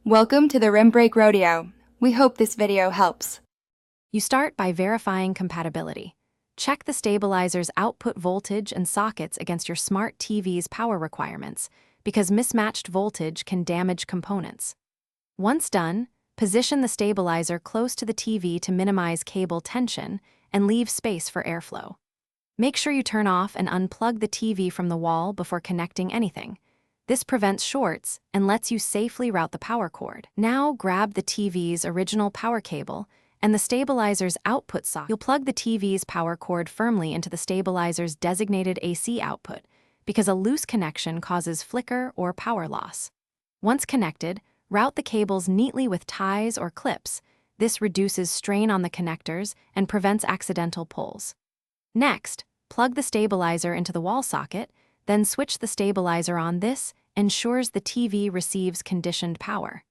Welcome to the Rim Break Rodeo. We hope this video helps. You start by verifying compatibility. Check the stabilizer's output voltage and sockets against your smart TV's power requirements, because mismatched voltage can damage components. Once done, position the stabilizer close to the TV to minimize cable tension and leave space for airflow. Make sure you turn off and unplug the TV from the wall before connecting anything. This prevents shorts and lets you safely route the power cord. Now grab the TV's original power cable and the stabilizer's output socket. You'll plug the TV's power cord firmly into the stabilizer's designated AC output, because a loose connection causes flicker or power loss. Once connected, route the cables neatly with ties or clips. This reduces strain on the connectors and prevents accidental pulls. Next, plug the stabilizer into the wall socket, then switch the stabilizer on. This ensures the TV receives conditioned power.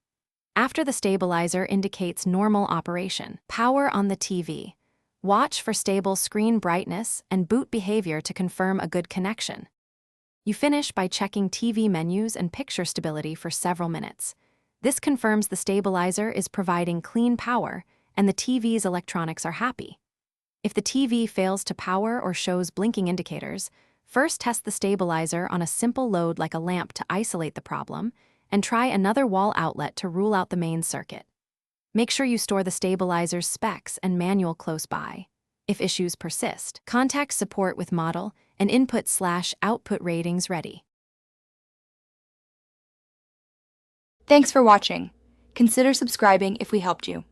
After the stabilizer indicates normal operation, power on the TV. Watch for stable screen brightness and boot behavior to confirm a good connection. You finish by checking TV menus and picture stability for several minutes. This confirms the stabilizer is providing clean power and the TV's electronics are happy. If the TV fails to power or shows blinking indicators, first test the stabilizer on a simple load like a lamp to isolate the problem, and try another wall outlet to rule out the main circuit. Make sure you store the stabilizer's specs and manual close by. If issues persist, contact support with model and input/output ratings ready. Thanks for watching. Consider subscribing if we helped you.